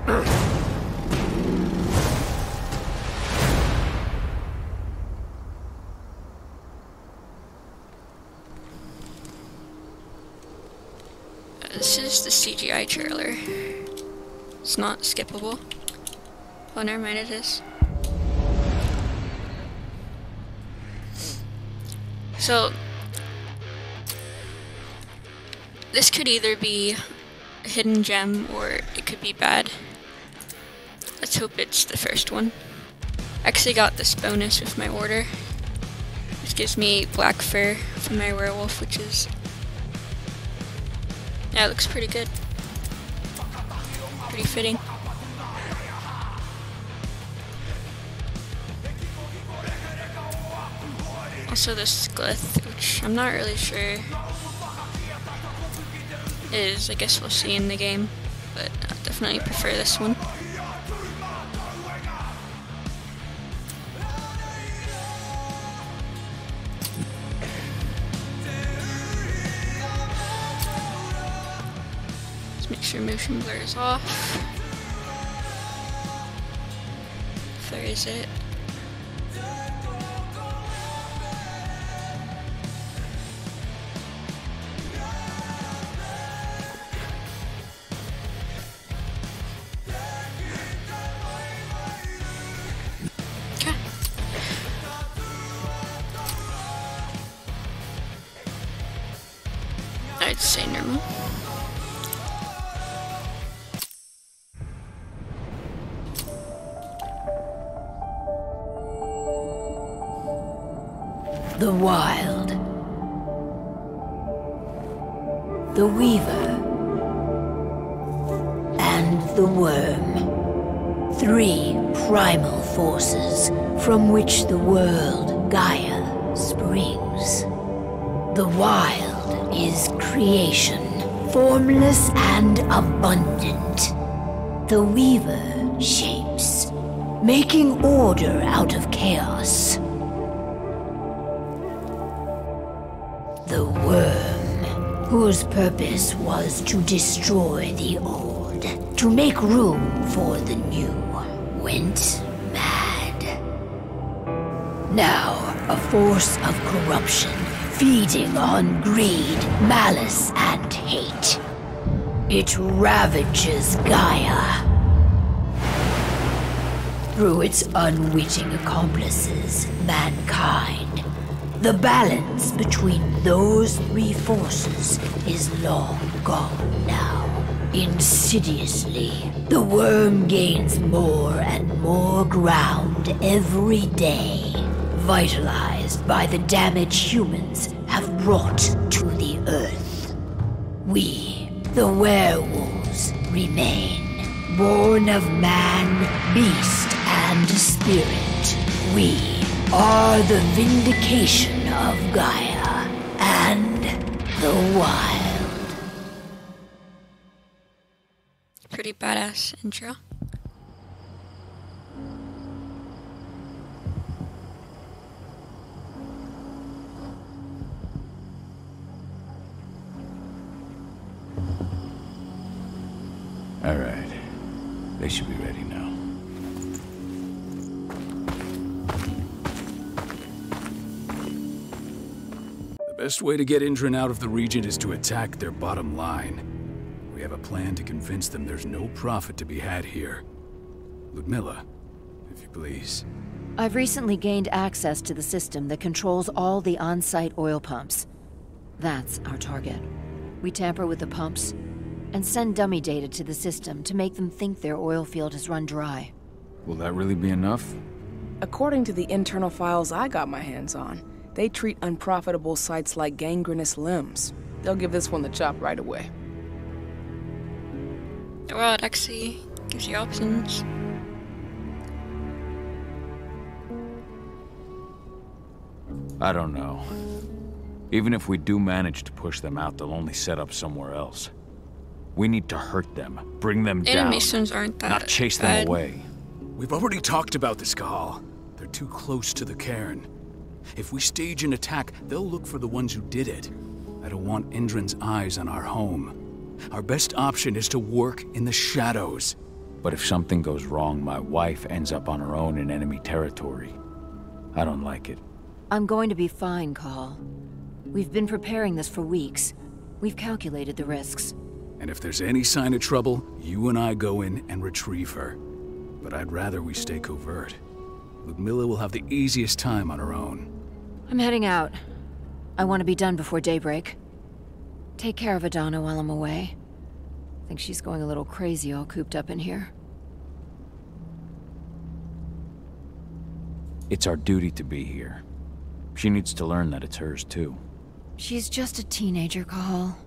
This is the CGI trailer. It's not skippable. Oh, never mind, it is. So, this could either be a hidden gem or it could be bad. Let's hope it's the first one. I actually got this bonus with my order. This gives me black fur from my werewolf, which is... yeah, it looks pretty good. Pretty fitting. Also this glyph, which I'm not really sure is, I guess we'll see in the game, but I definitely prefer this one. Let's make sure motion blur is off. Where is it? I'd say normal. The Wild, the Weaver, and the Worm. Three primal forces from which the world Gaia springs. The Wild is creation, formless and abundant. The Weaver shapes, making order out of chaos. The Worm, whose purpose was to destroy the old, to make room for the new, went mad. Now, a force of corruption, feeding on greed, malice, and hate. It ravages Gaia. Through its unwitting accomplices, mankind. The balance between those three forces is long gone now. Insidiously, the Worm gains more and more ground every day, vitalized by the damage humans have brought to the Earth. We, the werewolves, remain, born of man, beast, and spirit. We are the vindication of Gaia and the Wild. Pretty badass intro. All right. They should be ready now. The best way to get Indran out of the region is to attack their bottom line. We have a plan to convince them there's no profit to be had here. Ludmilla, if you please. I've recently gained access to the system that controls all the on-site oil pumps. That's our target. We tamper with the pumps and send dummy data to the system to make them think their oil field has run dry. Will that really be enough? According to the internal files I got my hands on, they treat unprofitable sites like gangrenous limbs. They'll give this one the chop right away. Well, it actually gives you options. I don't know. Even if we do manage to push them out, they'll only set up somewhere else. We need to hurt them, bring them down, Animations aren't that not chase bad. them away. We've already talked about this, Kahal. They're too close to the cairn. If we stage an attack, they'll look for the ones who did it. I don't want Indran's eyes on our home. Our best option is to work in the shadows. But if something goes wrong, my wife ends up on her own in enemy territory. I don't like it. I'm going to be fine, Call. We've been preparing this for weeks. We've calculated the risks. And if there's any sign of trouble, you and I go in and retrieve her. But I'd rather we stay covert. Ludmilla will have the easiest time on her own. I'm heading out. I want to be done before daybreak. Take care of Adana while I'm away. I think she's going a little crazy all cooped up in here. It's our duty to be here. She needs to learn that it's hers too. She's just a teenager, Call.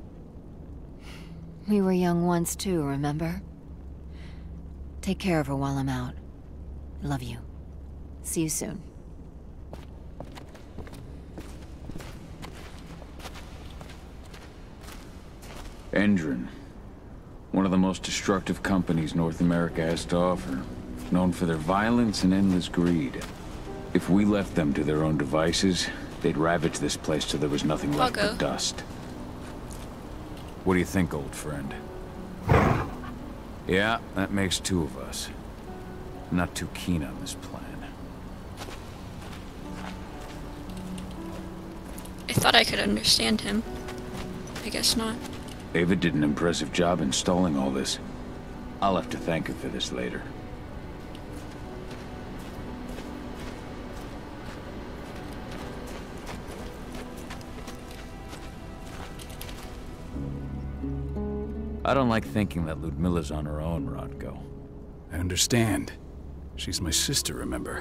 We were young once too, remember? Take care of her while I'm out. Love you. See you soon. Endron. One of the most destructive companies North America has to offer. Known for their violence and endless greed. If we left them to their own devices, they'd ravage this place till there was nothing left but dust. What do you think, old friend? Yeah, that makes two of us. I'm not too keen on this plan. I thought I could understand him. I guess not. Ava did an impressive job installing all this. I'll have to thank her for this later. I don't like thinking that Ludmilla's on her own, Rodko. I understand. She's my sister, remember?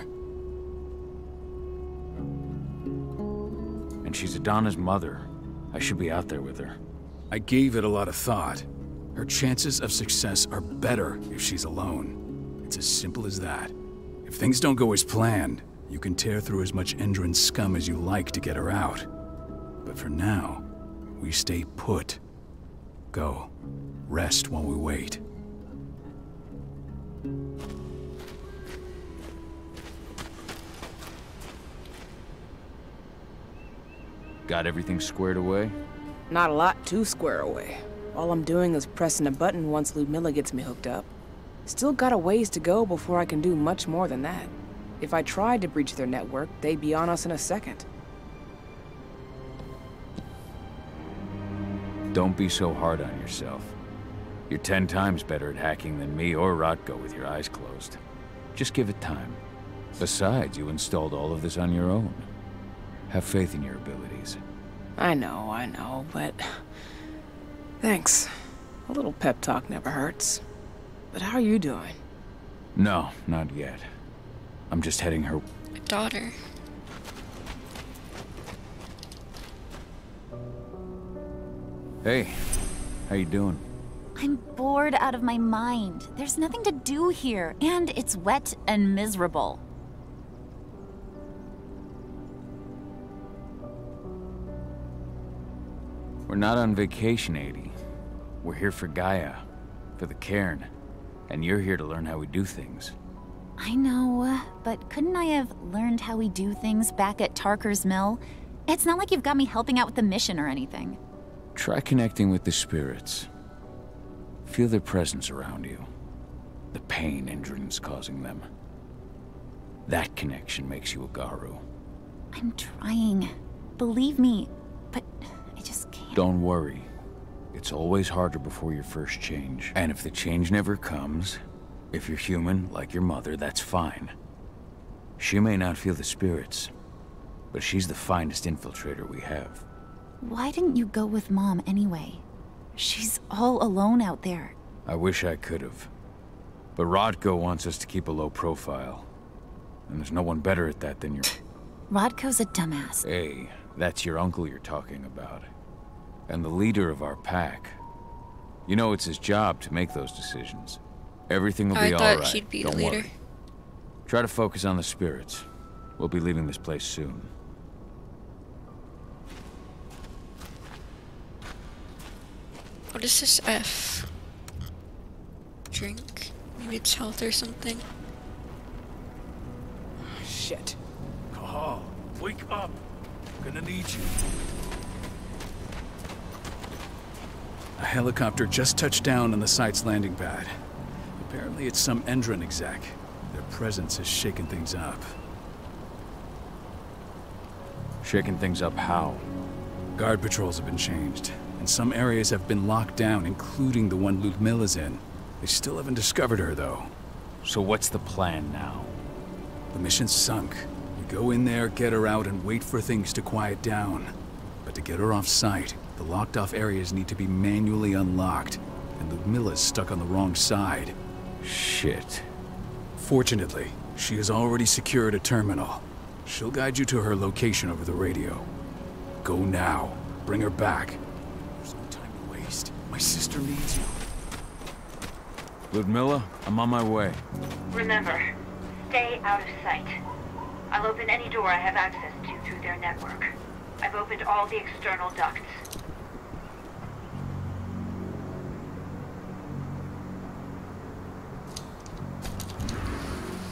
And she's Adana's mother. I should be out there with her. I gave it a lot of thought. Her chances of success are better if she's alone. It's as simple as that. If things don't go as planned, you can tear through as much Endron scum as you like to get her out. But for now, we stay put. Go. Rest while we wait. Got everything squared away? Not a lot to square away. All I'm doing is pressing a button once Ludmilla gets me hooked up. Still got a ways to go before I can do much more than that. If I tried to breach their network, they'd be on us in a second. Don't be so hard on yourself. You're 10 times better at hacking than me or Rodko with your eyes closed. Just give it time. Besides, you installed all of this on your own. Have faith in your abilities. I know, but... Thanks. A little pep talk never hurts. But how are you doing? No, not yet. I'm just heading her... Daughter. Hey, how you doing? I'm bored out of my mind. There's nothing to do here, and it's wet and miserable. We're not on vacation, Adie. We're here for Gaia, for the cairn. And you're here to learn how we do things. I know, but couldn't I have learned how we do things back at Tarker's Mill? It's not like you've got me helping out with the mission or anything. Try connecting with the spirits. Feel their presence around you. The pain Endron's causing them. That connection makes you a Garu. I'm trying. Believe me, but I just can't. Don't worry. It's always harder before your first change. And if the change never comes, if you're human, like your mother, that's fine. She may not feel the spirits, but she's the finest infiltrator we have. Why didn't you go with Mom anyway? She's all alone out there. I wish I could have. But Rodko wants us to keep a low profile. And there's no one better at that than your... Rodko's a dumbass. Hey, that's your uncle you're talking about. And the leader of our pack. You know it's his job to make those decisions. Everything will be all right. I thought he'd be the Don't leader. worry. Try to focus on the spirits. We'll be leaving this place soon. What is this F? Drink? Maybe it's health or something. Shit. Call. Wake up. I'm gonna need you. A helicopter just touched down on the site's landing pad. The Apparently it's some Endron exec. Their presence has shaken things up. Shaking things up how? Guard patrols have been changed, and some areas have been locked down, including the one Ludmilla's in. They still haven't discovered her, though. So what's the plan now? The mission's sunk. We go in there, get her out, and wait for things to quiet down. But to get her off site, the locked-off areas need to be manually unlocked, and Ludmilla's stuck on the wrong side. Shit. Fortunately, she has already secured a terminal. She'll guide you to her location over the radio. Go now. Bring her back. There's no time to waste. My sister needs you. Ludmilla, I'm on my way. Remember, stay out of sight. I'll open any door I have access to through their network. I've opened all the external ducts.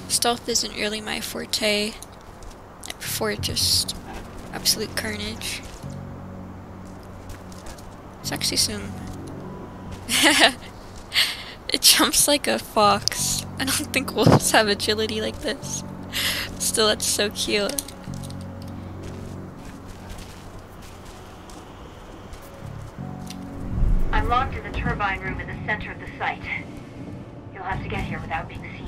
Stealth isn't really my forte. I prefer just absolute carnage. It's actually some... It jumps like a fox. I don't think wolves have agility like this. Still, that's so cute. I'm locked in the turbine room in the center of the site. You'll have to get here without being seen.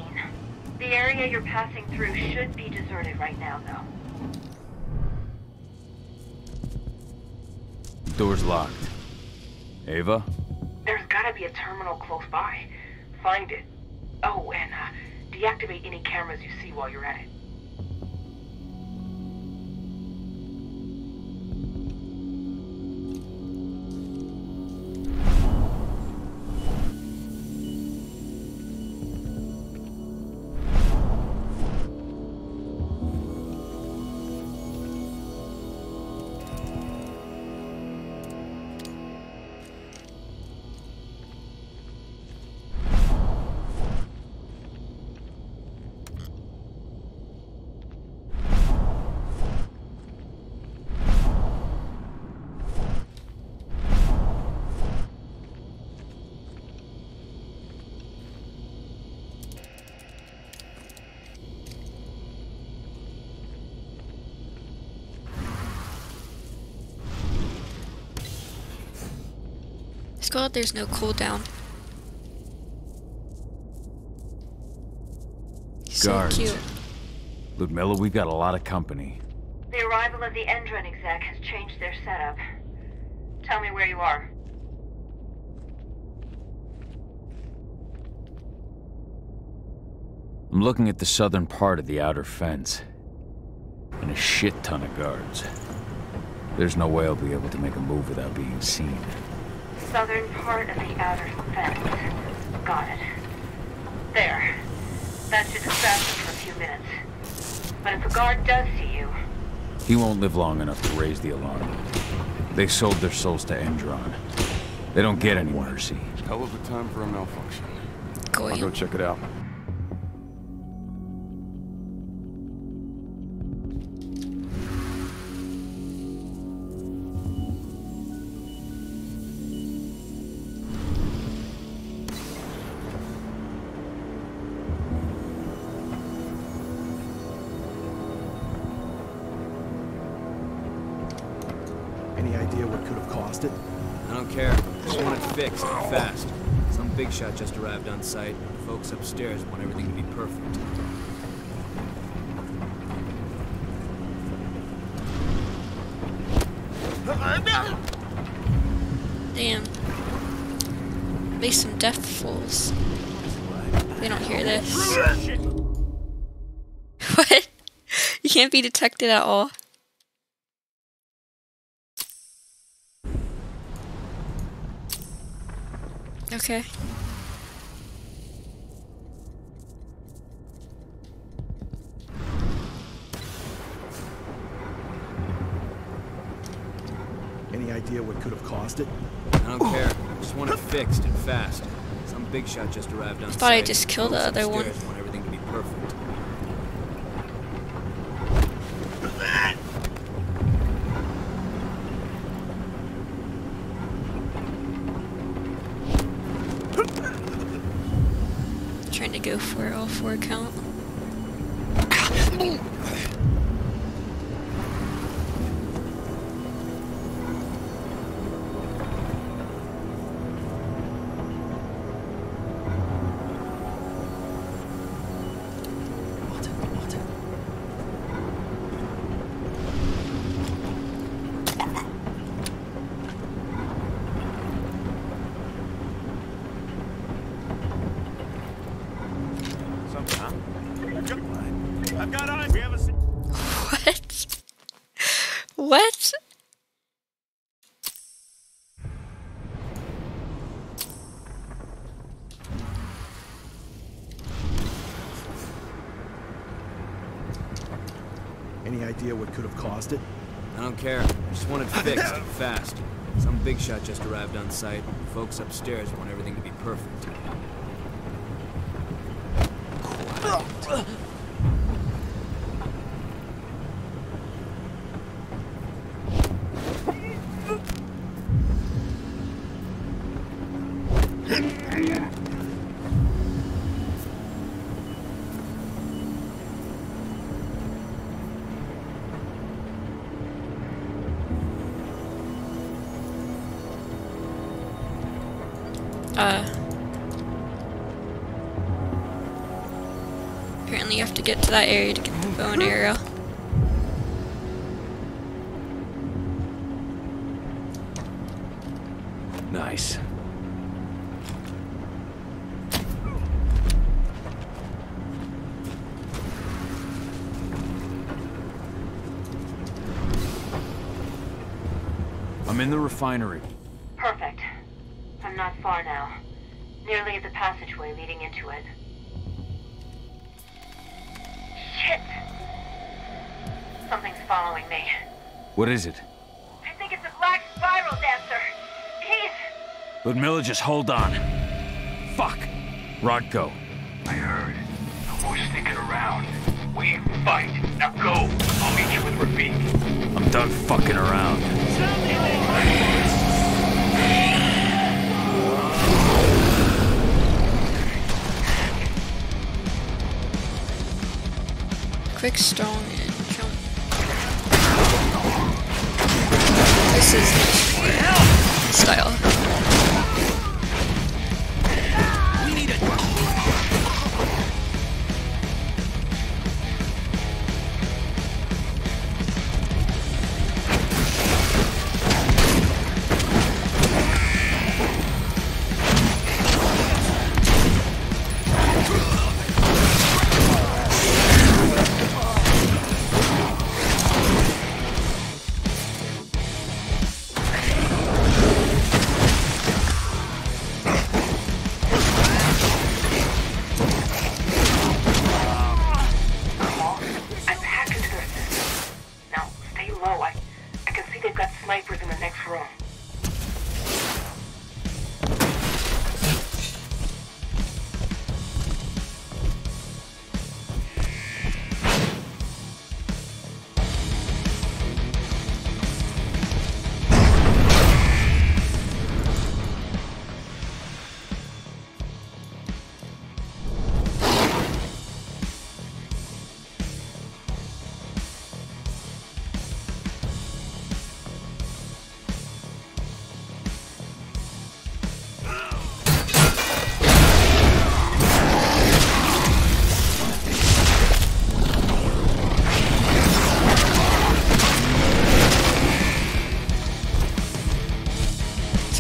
The area you're passing through should be deserted right now, though. Door's locked. Ava? There's gotta be a terminal close by. Find it. Oh, and deactivate any cameras you see while you're at it. It's glad there's no cooldown. So Guards. cute. Ludmilla, we've got a lot of company. The arrival of the Endron exec has changed their setup. Tell me where you are. I'm looking at the southern part of the outer fence. And a shit ton of guards. There's no way I'll be able to make a move without being seen. Southern part of the outer fence. Got it. There. That should distract them for a few minutes. But if a guard does see you... He won't live long enough to raise the alarm. They sold their souls to Endron. They don't get any mercy. Hell of a time for a malfunction. I'll Goy. go check it out. Any idea what could have caused it? I don't care. Just want it fixed, fast. Some big shot just arrived on site. The folks upstairs want everything to be perfect. Damn. They some deaf fools. They don't hear this. What? You can't be detected at all. Okay. Any idea what could have caused it? I don't care. Just want it fixed and fast. Some big shot just arrived on site. Thought I just killed the Folks other one. upstairs want everything to be perfect. trying to go for all 4 count. I've got eyes. We have a... What? What? Any idea what could have caused it? I don't care. I just want it fixed, fast. Some big shot just arrived on site. Folks upstairs want everything to be perfect. Apparently you have to get to that area to get the bow and arrow. Nice. I'm in the refinery. Perfect. I'm not far now. Nearly at the passageway leading into it. Shit! Something's following me. What is it? I think it's a black spiral dancer. He's... Ludmilla, just hold on. Fuck! Rodko. I heard. No more sticking around. We fight. Now go. I'll meet you with Rafik. I'm done fucking around. Quick, strong, and jump. This is much more style.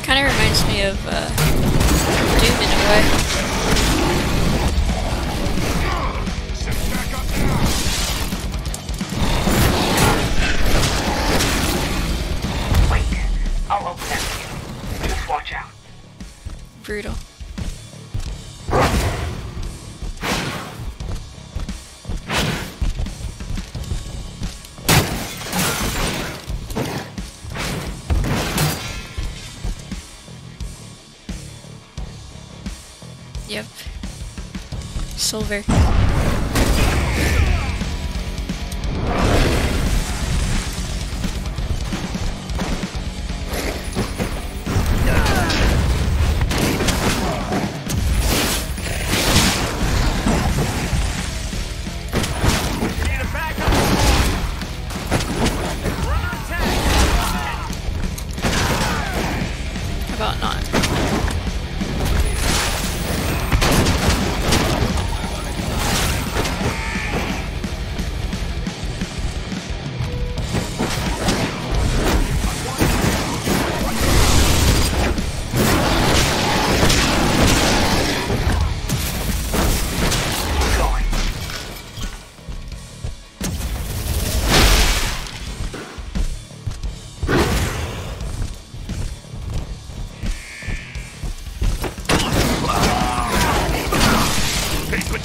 Kind of reminds me of Doom in a way. Wait, I'll open that for you. Just watch out. Brutal. Yep. Silver.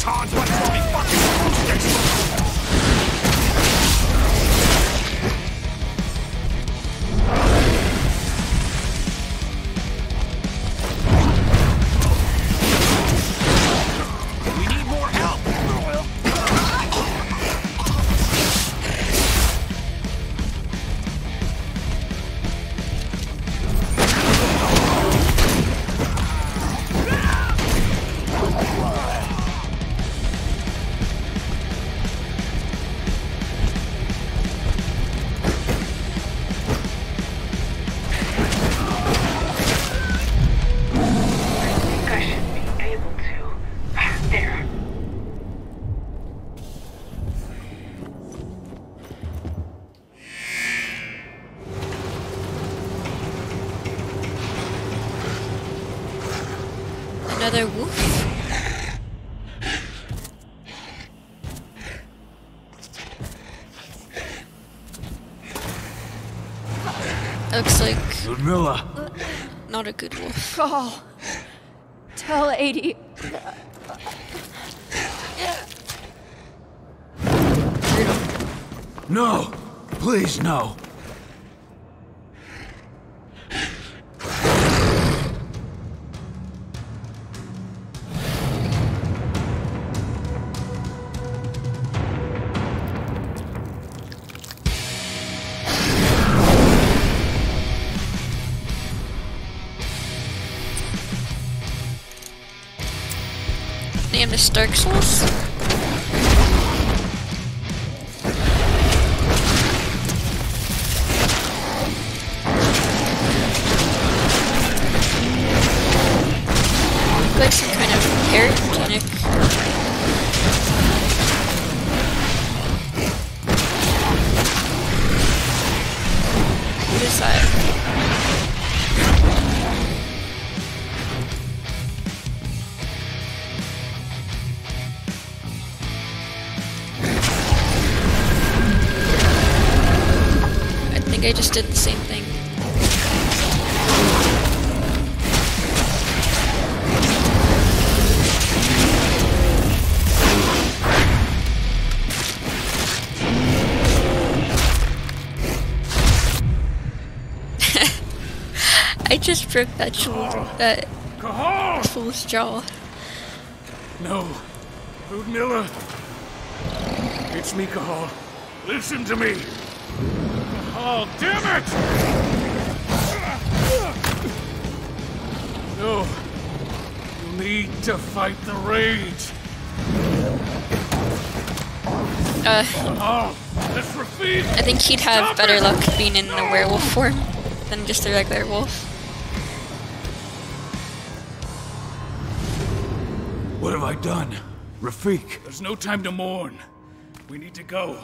batons, but it's only fucking acoustic! We need more help! Another wolf? Looks like Ludmilla! not a good wolf. Call. Tell 80. No! Please, no! Name is Dark Souls. Like some kind of parrot mechanic. What is that? I just did the same thing. I just broke that fool's jaw. No. Ludmilla. It's me, Cahal. Listen to me. Oh, damn it! No. You need to fight the rage. Let's Rafid! I think he'd have better luck being in the werewolf form than just the regular wolf. What have I done? Rafik! There's no time to mourn. We need to go.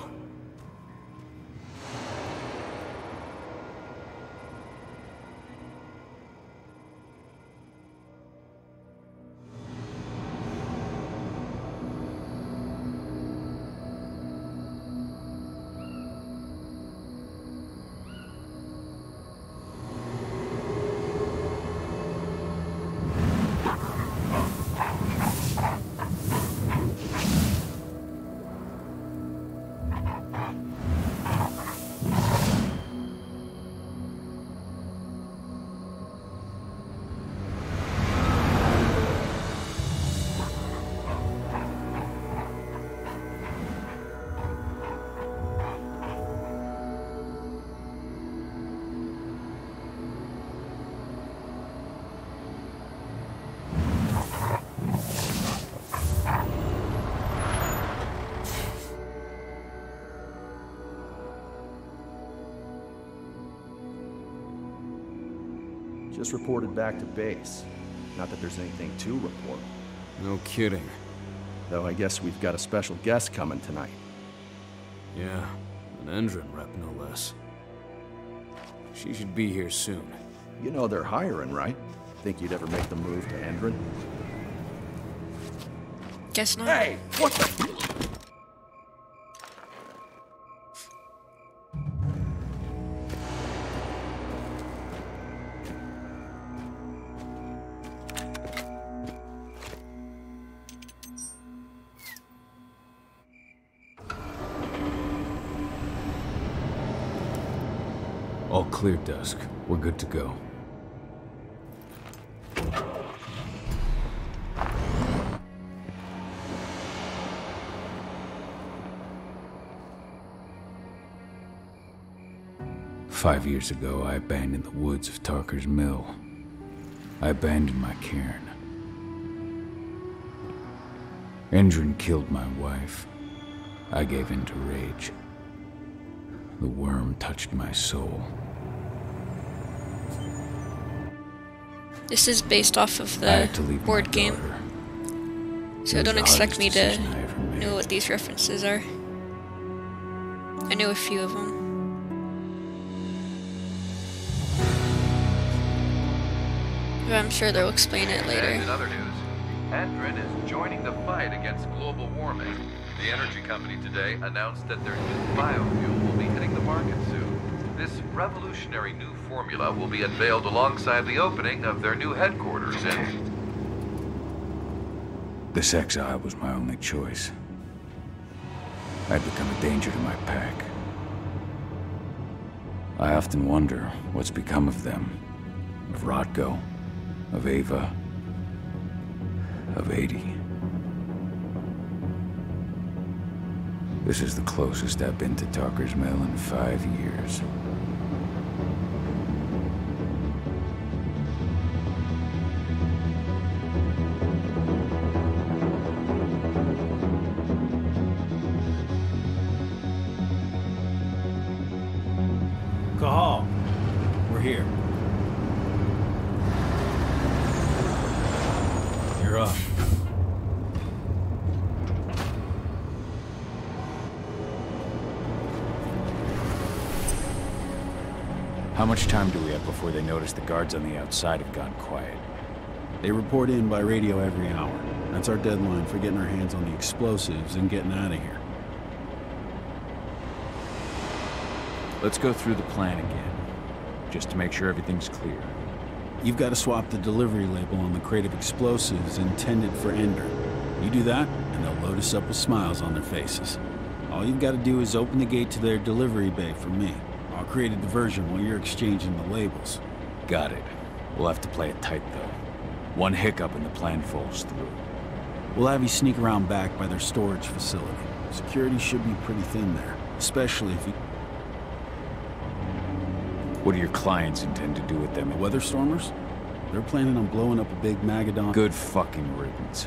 Just reported back to base. Not that there's anything to report. No kidding. Though I guess we've got a special guest coming tonight. Yeah, an Endron rep, no less. She should be here soon. You know they're hiring, right? Think you'd ever make the move to Endron? Guess not. Hey, what the... All clear, Dusk. We're good to go. "5 years ago, I abandoned the woods of Tarker's Mill. I abandoned my cairn. Endrin killed my wife. I gave in to rage. The worm touched my soul." This is based off of the board game, so don't expect me to know what these references are. I know a few of them. But I'm sure they'll explain it later. And in other news, Endrin is joining the fight against global warming. The energy company today announced that their new biofuel will be hitting the market soon. This revolutionary new formula will be unveiled alongside the opening of their new headquarters in... This exile was my only choice. I'd become a danger to my pack. I often wonder what's become of them. Of Rodko, of Ava, of 80. This is the closest I've been to Tarker's Mill in 5 years. Cahal, we're here. You're up. How much time do we have before they notice the guards on the outside have gone quiet? They report in by radio every hour. That's our deadline for getting our hands on the explosives and getting out of here. Let's go through the plan again, just to make sure everything's clear. You've got to swap the delivery label on the crate of explosives intended for Ender. You do that, and they'll load us up with smiles on their faces. All you've got to do is open the gate to their delivery bay for me. I'll create a diversion while you're exchanging the labels. Got it. We'll have to play it tight, though. One hiccup and the plan falls through. We'll have you sneak around back by their storage facility. Security should be pretty thin there, especially if you... What do your clients intend to do with them? Weather stormers? They're planning on blowing up a big Magadon... Good fucking riddance.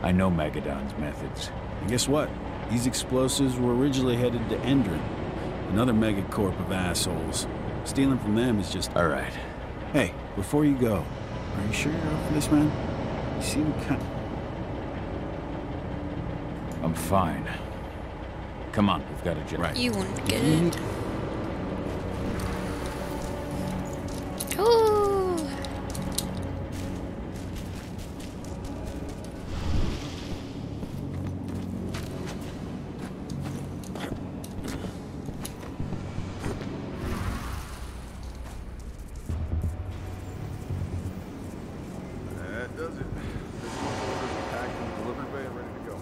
I know Magadon's methods. And guess what? These explosives were originally headed to Endrin. Another megacorp of assholes. Stealing from them is just... All right. Hey, before you go, are you sure you're up for this, man? You seem kind... I'm fine. Come on, we've got to jump. Right. You won't get it. Ooh. That does it. This month's orders are packed in the delivery bay and ready to go.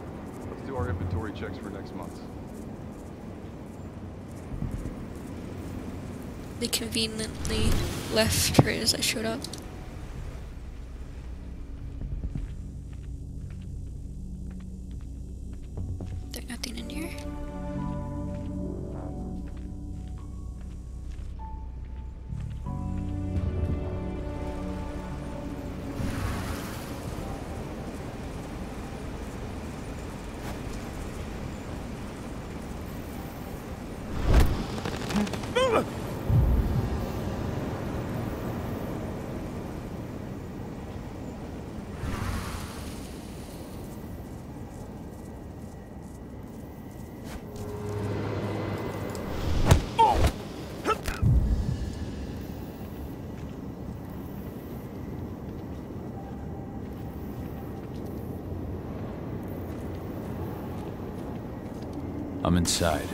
Let's do our inventory checks for next month. They conveniently left right as I showed up. There's nothing in here. I'm inside.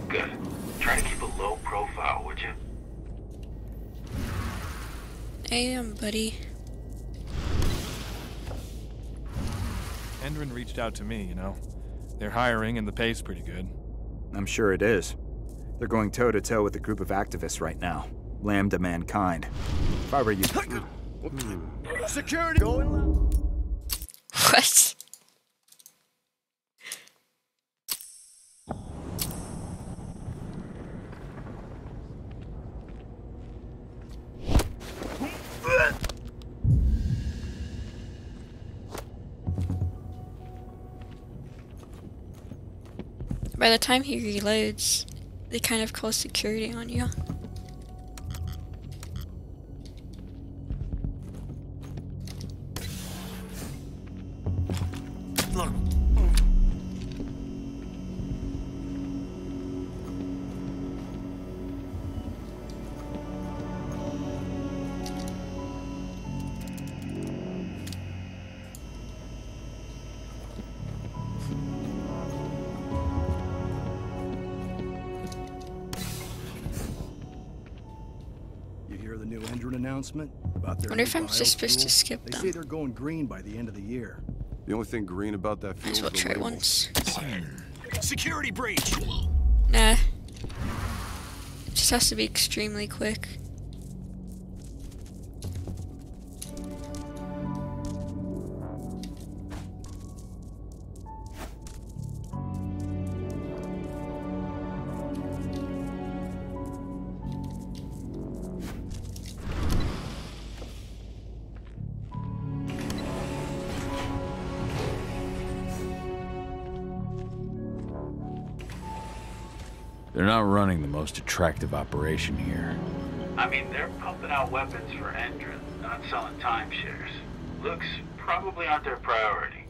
Good. Try to keep a low profile, would you? I am, buddy. Endrin reached out to me, you know. They're hiring and the pay's pretty good. I'm sure it is. They're going toe-to-toe with a group of activists right now. Lambda mankind. If I were you... Security going loud. What? By the time he reloads, they kind of call security on you. The new Endrin announcement about their Wonder if I'm just biofuel? supposed to skip They them. say they're going green by the end of the year. The only thing green about that fuel Might as well is the try label. once. Security breach! Nah. It just has to be extremely quick. They're not running the most attractive operation here. I mean, they're pumping out weapons for Endrin, not selling timeshares. Looks probably aren't their priority.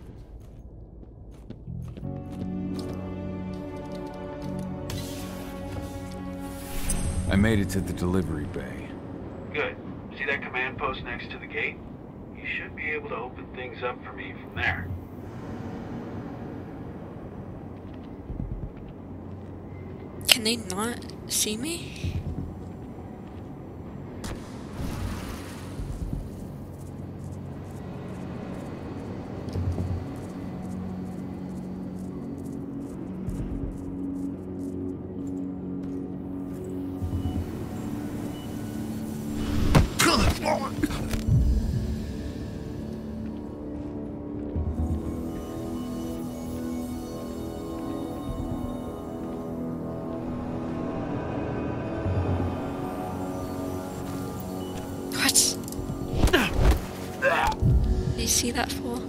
I made it to the delivery bay. Good. See that command post next to the gate? You should be able to open things up for me from there. Can they not see me? Do you see that fall?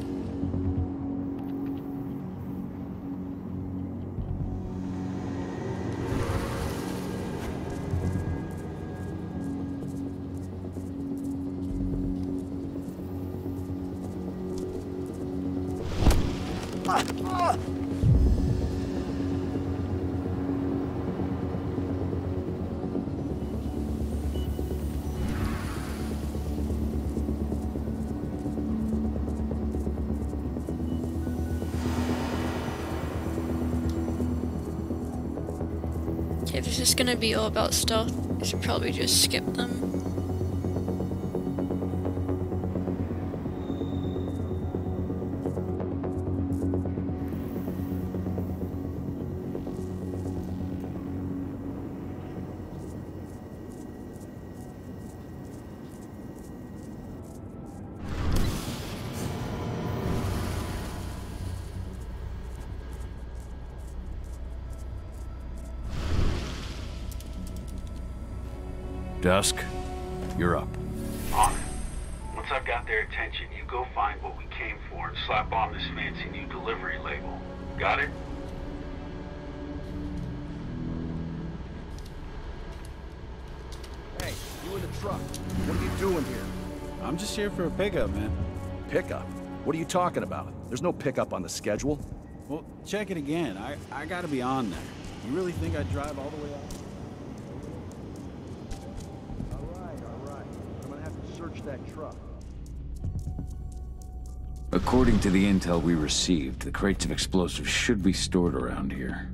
Okay, this is gonna be all about stealth. I should probably just skip them. Dusk, you're up. On it. Once I've got their attention, you go find what we came for and slap on this fancy new delivery label. Got it? Hey, you in the truck. What are you doing here? I'm just here for a pickup, man. Pickup? What are you talking about? There's no pickup on the schedule. Well, check it again. I gotta be on there. You really think I'd drive all the way out? All right. I'm gonna have to search that truck. According to the intel we received, the crates of explosives should be stored around here.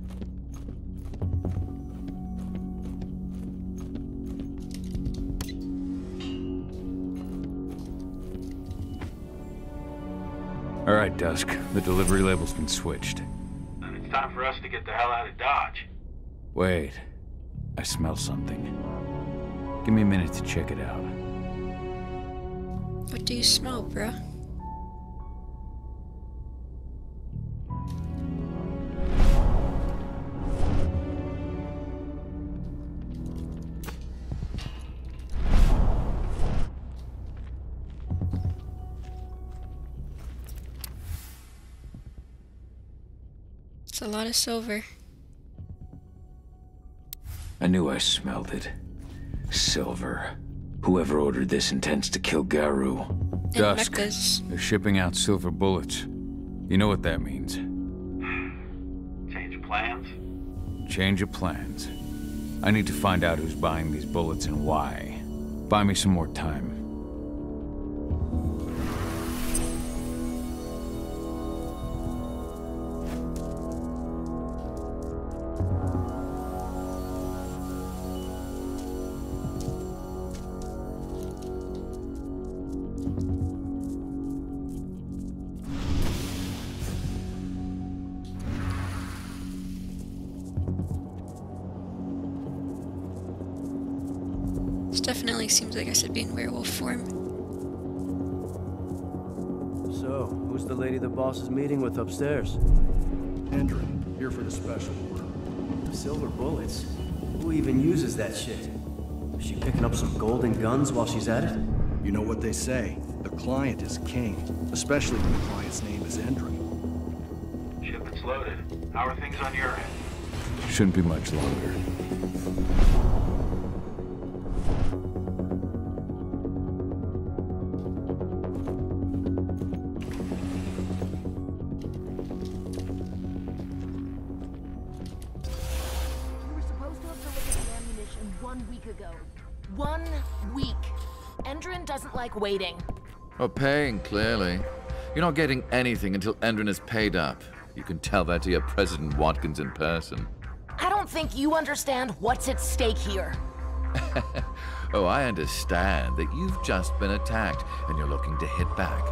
All right, Dusk. The delivery label's been switched. Then it's time for us to get the hell out of Dodge. Wait. I smell something. Give me a minute to check it out. What do you smell, bruh? It's a lot of silver. I knew I smelled it. Silver. Whoever ordered this intends to kill Garou. Dusk. They're shipping out silver bullets. You know what that means. Change of plans? Change of plans. I need to find out who's buying these bullets and why. Buy me some more time. Definitely seems like I should be in werewolf form. So, who's the lady the boss is meeting with upstairs? Endrin, here for the special order. Silver bullets? Who even uses that shit? Is she picking up some golden guns while she's at it? You know what they say, the client is king, especially when the client's name is Endrin. Shipment's loaded. How are things on your end? Shouldn't be much longer. Waiting. Well, paying, clearly. You're not getting anything until Endrin is paid up. You can tell that to your President Watkins in person. I don't think you understand what's at stake here. Oh, I understand that you've just been attacked and you're looking to hit back.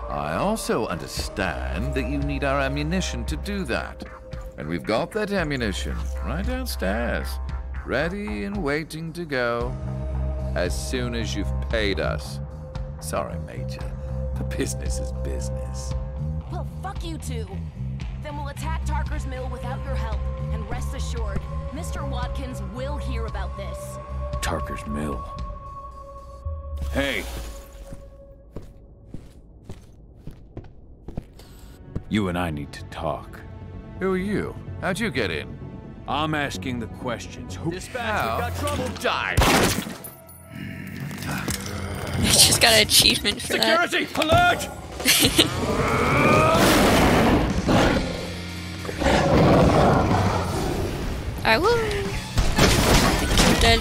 I also understand that you need our ammunition to do that. And we've got that ammunition right downstairs, ready and waiting to go as soon as you've paid us. Sorry, Major. The business is business. Well, fuck you two. Then we'll attack Tarker's Mill without your help. And rest assured, Mr. Watkins will hear about this. Tarker's Mill. Hey! You and I need to talk. Who are you? How'd you get in? I'm asking the questions. Who? Dispatch, we got trouble. Die! I just got an achievement for Security, that. alert! I will. I think you're dead.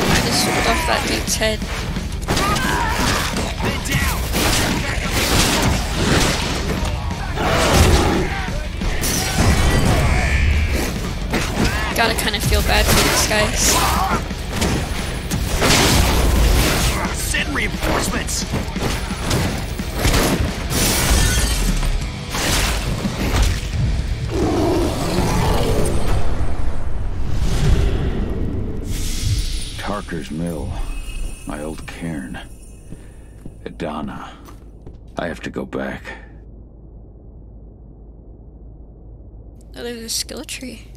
I just ripped off that dude's head. Gotta kind of feel bad for these guys. Send reinforcements! Tarker's Mill. My old cairn. Adana. I have to go back. Oh, there's a skill tree.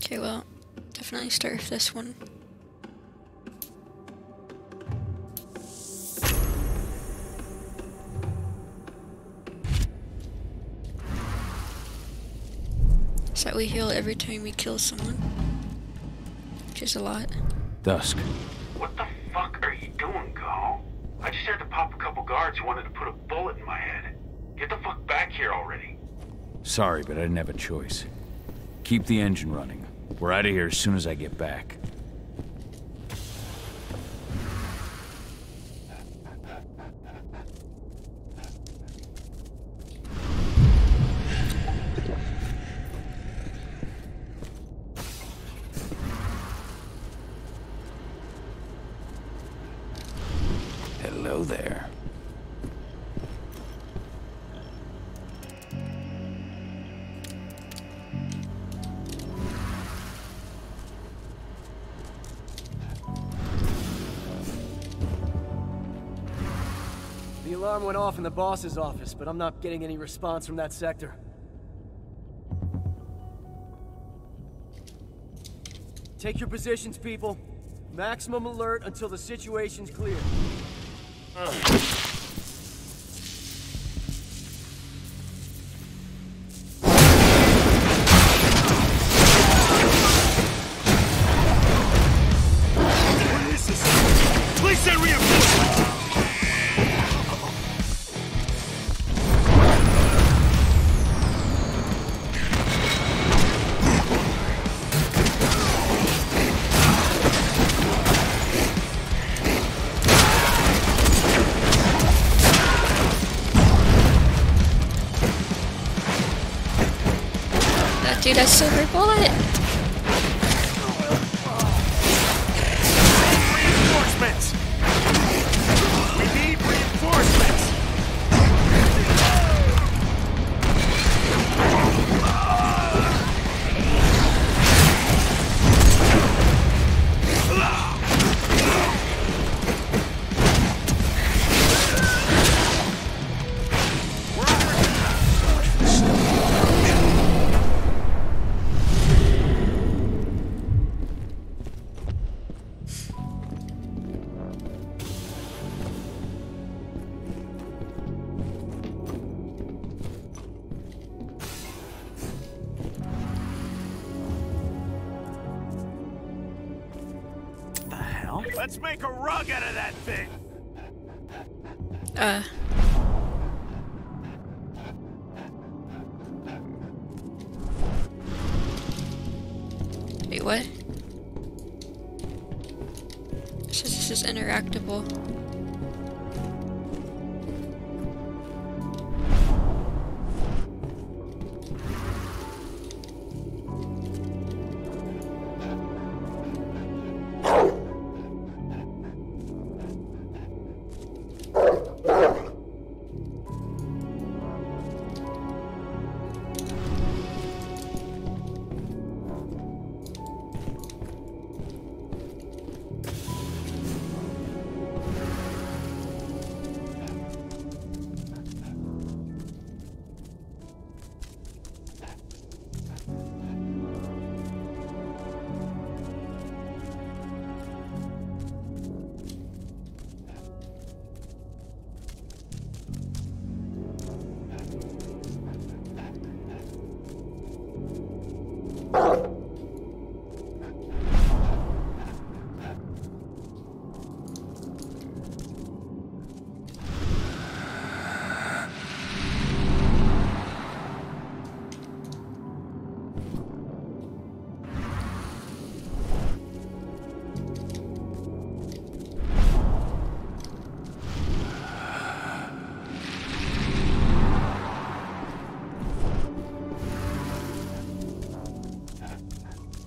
Okay, well, definitely start with this one. So that we heal every time we kill someone. Which is a lot. Dusk. What the fuck are you doing, Go? I just had to pop a couple guards who wanted to put a bullet in my head. Get the fuck back here already. Sorry, but I didn't have a choice. Keep the engine running. We're out of here as soon as I get back. Hello there. The alarm went off in the boss's office, but I'm not getting any response from that sector. Take your positions, people. Maximum alert until the situation's clear. Place that reinforcement! That dude has silver bullet. Reinforcements! We need reinforcements! Let's make a rug out of that thing! Wait, what? It says this is interactable.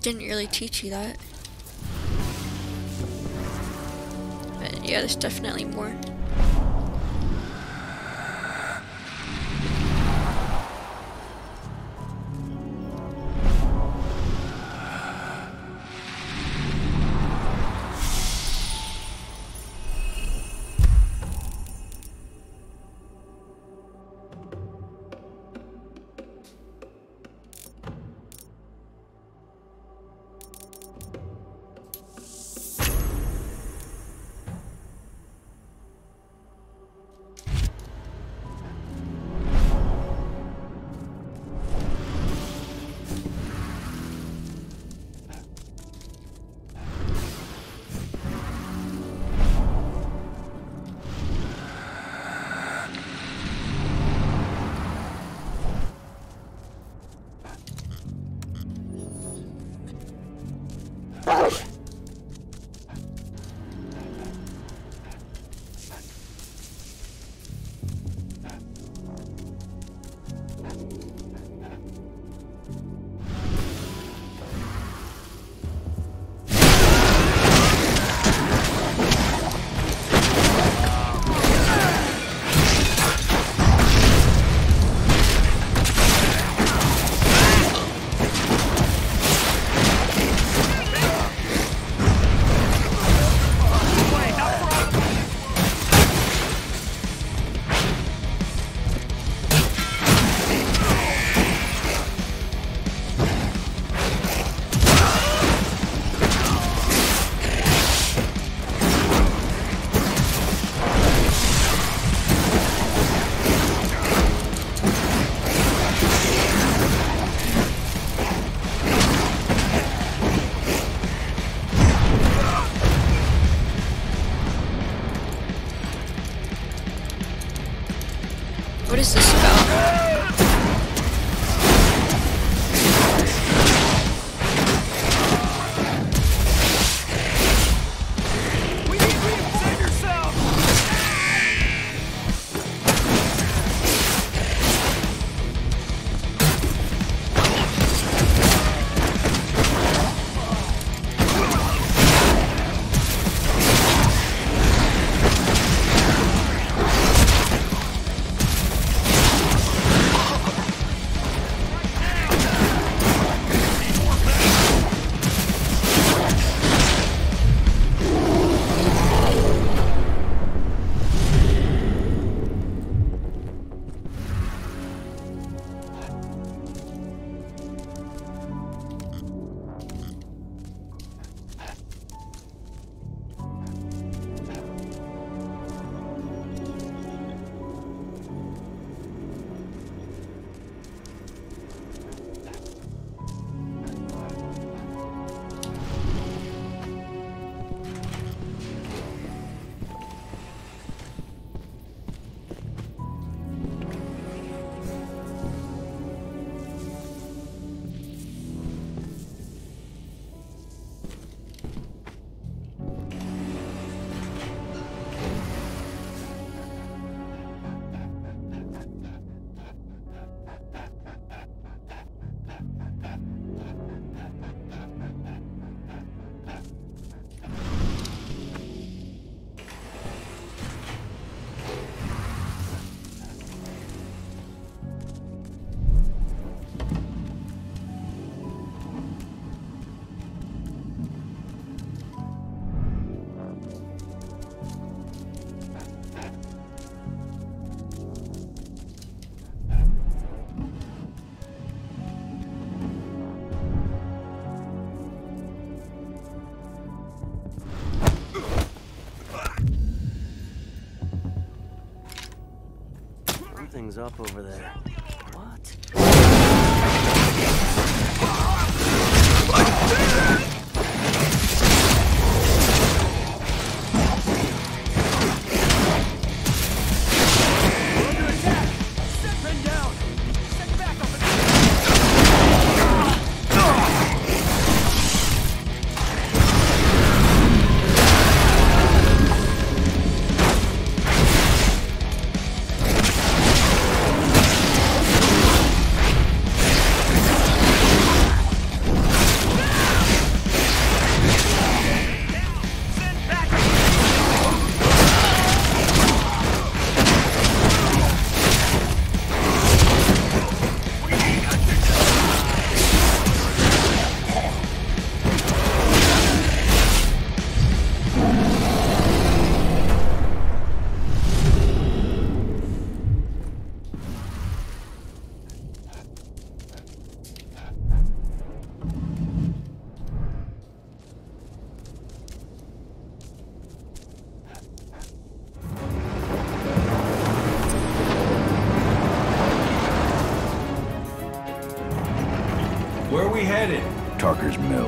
Didn't really teach you that. But yeah, there's definitely more. What is this about? Something's up over there. What? Where are we headed? Tarker's Mill.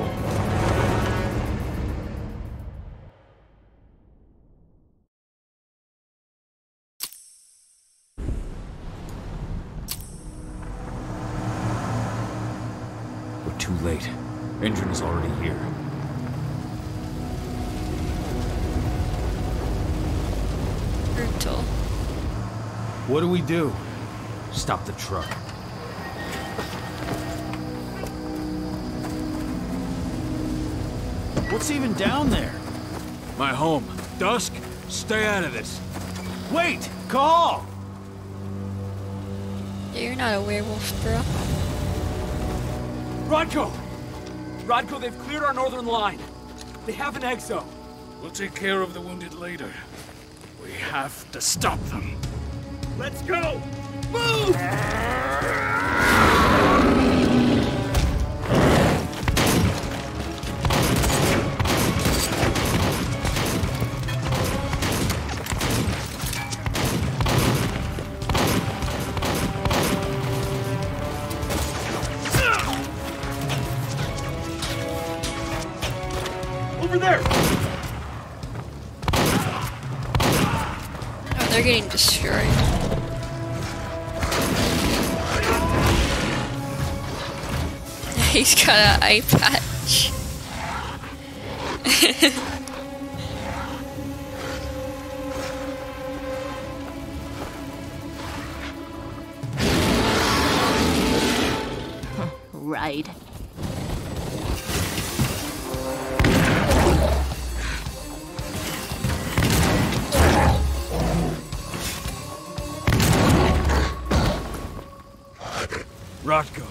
We're too late. Engine is already here. Brutal. What do we do? Stop the truck. What's even down there? My home. Dusk, stay out of this. Wait! Call! Yeah, you're not a werewolf, bro. Rodko! Rodko, they've cleared our northern line. They have an exo. We'll take care of the wounded later. We have to stop them. Let's go! Move! Over there! Oh, they're getting destroyed. He's got an eye patch. Right. Rodko.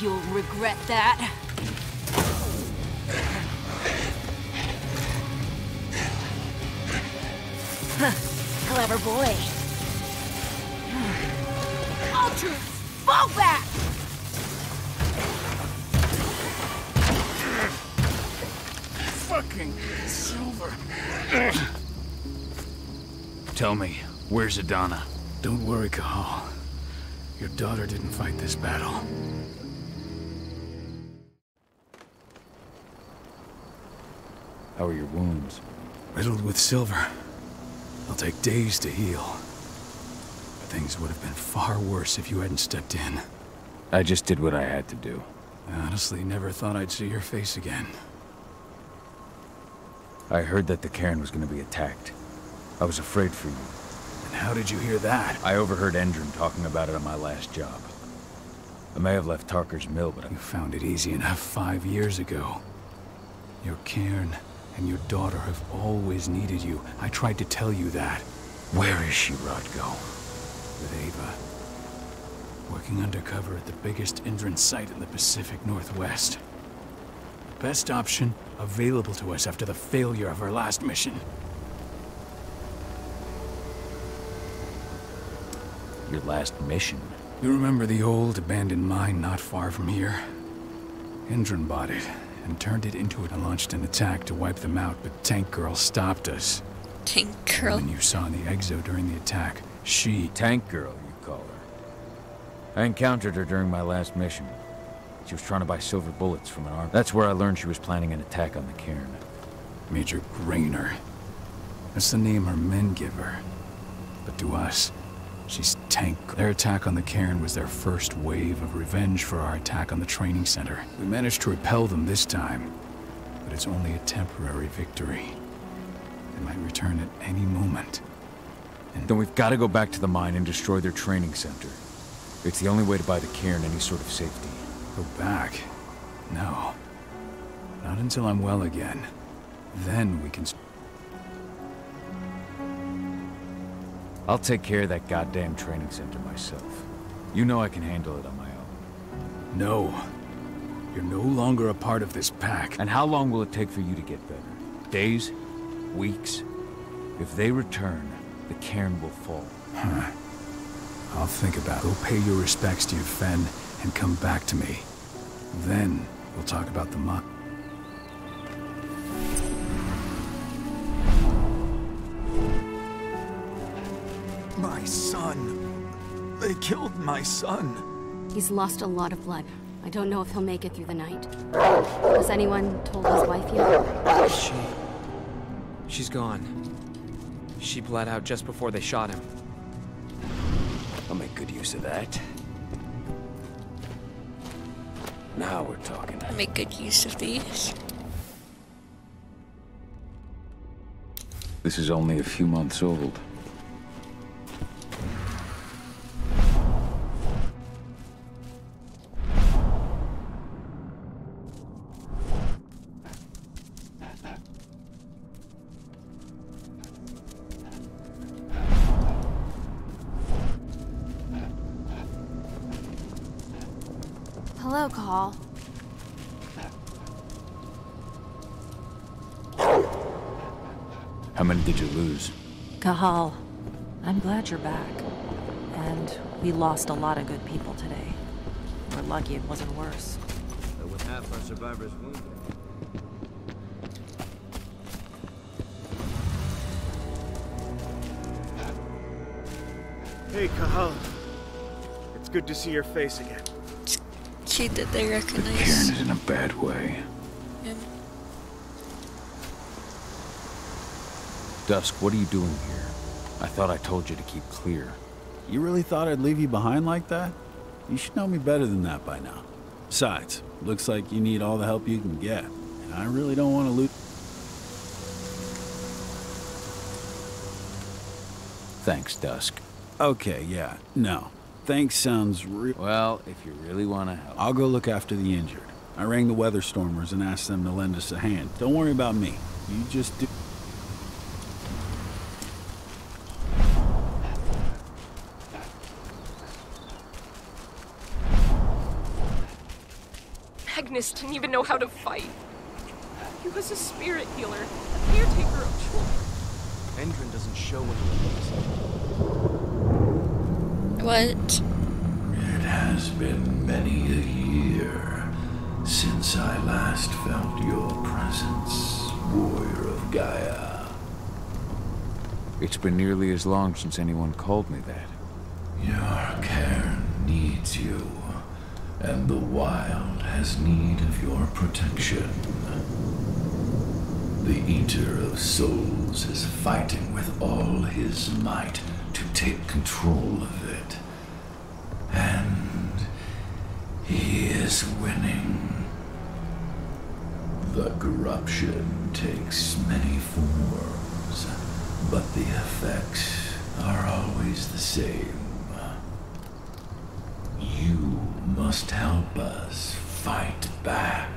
You'll regret that. Clever boy. Ultras, fall back! Fucking Silver. Tell me, where's Adana? Don't worry, Cahal. Your daughter didn't fight this battle. How are your wounds? Riddled with silver. They'll take days to heal. But things would have been far worse if you hadn't stepped in. I just did what I had to do. I honestly never thought I'd see your face again. I heard that the cairn was going to be attacked. I was afraid for you. And how did you hear that? I overheard Endron talking about it on my last job. I may have left Tarker's mill, but You found it easy enough 5 years ago. Your cairn and your daughter have always needed you. I tried to tell you that. Where is she, Rodko? With Ava. Working undercover at the biggest Endron site in the Pacific Northwest. The best option available to us after the failure of our last mission. Your last mission? You remember the old abandoned mine not far from here? Endron bought it and turned it into it and launched an attack to wipe them out, but Tank Girl stopped us. Tank Girl? When you saw in the exo during the attack, she... Tank Girl, you call her. I encountered her during my last mission. She was trying to buy silver bullets from an army. That's where I learned she was planning an attack on the cairn. Major Grainer. That's the name her men give her. But to us, she's Tank. Their attack on the cairn was their first wave of revenge for our attack on the training center. We managed to repel them this time, but it's only a temporary victory. They might return at any moment. And then we've got to go back to the mine and destroy their training center. It's the only way to buy the cairn any sort of safety. Go back? No. Not until I'm well again. Then we can... I'll take care of that goddamn training center myself. You know I can handle it on my own. No. You're no longer a part of this pack. And how long will it take for you to get better? Days? Weeks? If they return, the cairn will fall. Huh. I'll think about it. Go pay your respects to your Fen and come back to me. Then we'll talk about the mine. My son. They killed my son. He's lost a lot of blood. I don't know if he'll make it through the night. Has anyone told his wife yet? She's gone. She bled out just before they shot him. I'll make good use of that. Now we're talking. Make good use of these. This is only a few months old. Hello, Cahal. How many did you lose? Cahal, I'm glad you're back. And we lost a lot of good people today. We're lucky it wasn't worse. But with half our survivors wounded. Hey, Cahal. It's good to see your face again. Cute that they recognize. The cairn is in a bad way. him. Dusk, what are you doing here? I thought I told you to keep clear. You really thought I'd leave you behind like that? You should know me better than that by now. Besides, looks like you need all the help you can get, and I really don't want to lose. Thanks, Dusk. Okay, yeah, no. Thanks sounds real. Well, if you really want to help... I'll go look after the injured. I rang the weather stormers and asked them to lend us a hand. Don't worry about me. You just do... Magnus didn't even know how to fight. He was a spirit healer, a caretaker of children. Endrin doesn't show when he What? It has been many a year since I last felt your presence, warrior of Gaia. It's been nearly as long since anyone called me that. Your cairn needs you, and the wild has need of your protection. The Eater of Souls is fighting with all his might to take control of it. And he is winning. The corruption takes many forms, but the effects are always the same. You must help us fight back.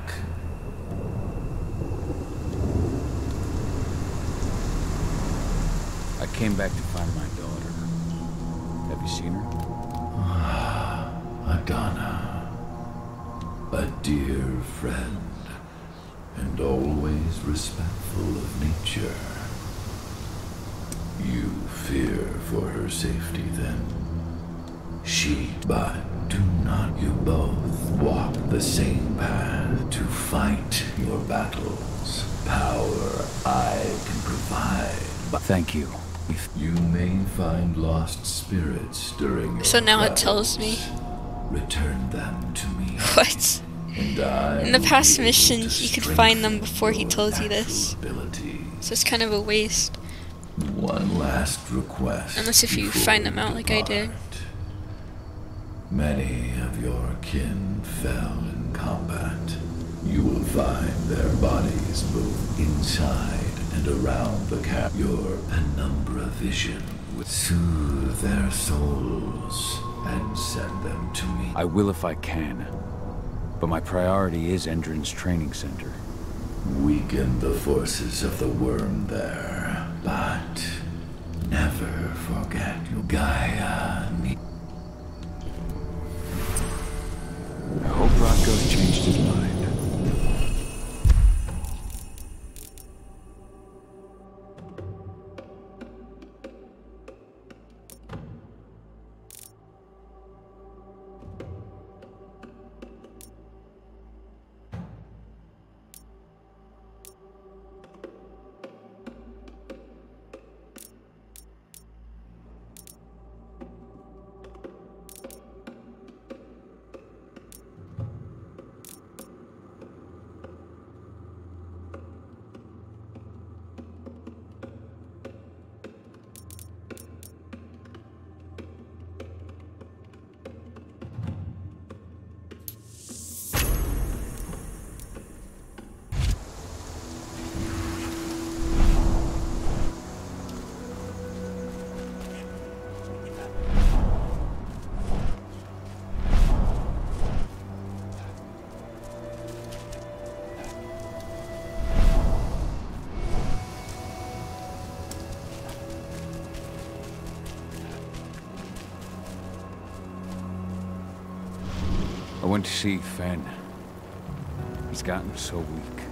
I came back to find my daughter. Have you seen her? Adana, a dear friend, and always respectful of nature. You fear for her safety then? But do not you both walk the same path to fight your battles? Power I can provide. But thank you. You may find lost spirits during your So now travels. it tells me. Return them to me. What? And I In the will past be able missions, to you could find them strengthen before he your tells you this. natural abilities. So it's kind of a waste. One last request. Unless if you before find them we out like I did. depart. Many of your kin fell in combat. You will find their bodies both inside and around the camp. Your penumbra vision will soothe their souls and send them to me. I will if I can. But my priority is Endrin's training center. Weaken the forces of the worm there, but never forget your Gaia. I hope Rocco's changed his mind. I went to see Fen. He's gotten so weak.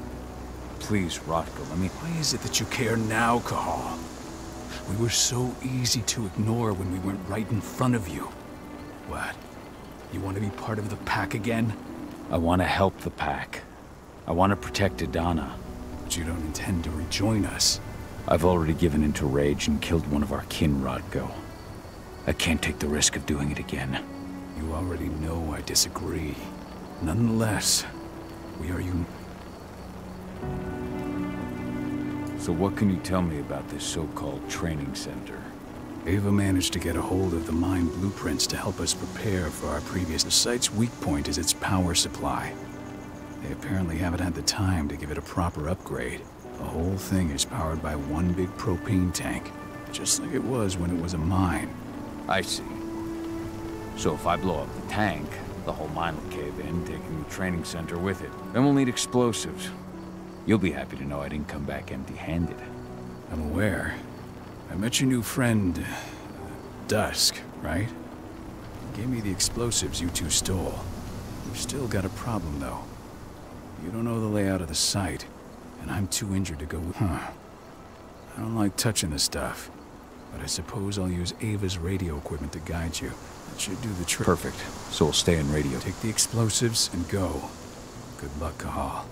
Please, Rotko, let me... Why is it that you care now, Cahal? We were so easy to ignore when we went right in front of you. What? You want to be part of the pack again? I want to help the pack. I want to protect Adana. But you don't intend to rejoin us. I've already given in to rage and killed one of our kin, Rotko. I can't take the risk of doing it again. You already know I disagree. Nonetheless, we are So what can you tell me about this so-called training center? Ava managed to get a hold of the mine blueprints to help us prepare for our previous... The site's weak point is its power supply. They apparently haven't had the time to give it a proper upgrade. The whole thing is powered by one big propane tank, just like it was when it was a mine. I see. So if I blow up the tank, the whole mine will cave in, taking the training center with it. Then we'll need explosives. You'll be happy to know I didn't come back empty-handed. I'm aware. I met your new friend, Dusk, right? He gave me the explosives you two stole. We've still got a problem, though. You don't know the layout of the site, and I'm too injured to go with... I don't like touching the stuff, but I suppose I'll use Ava's radio equipment to guide you. That should do the trick. Perfect. So we'll stay in radio. Take the explosives and go. Good luck, Cahal.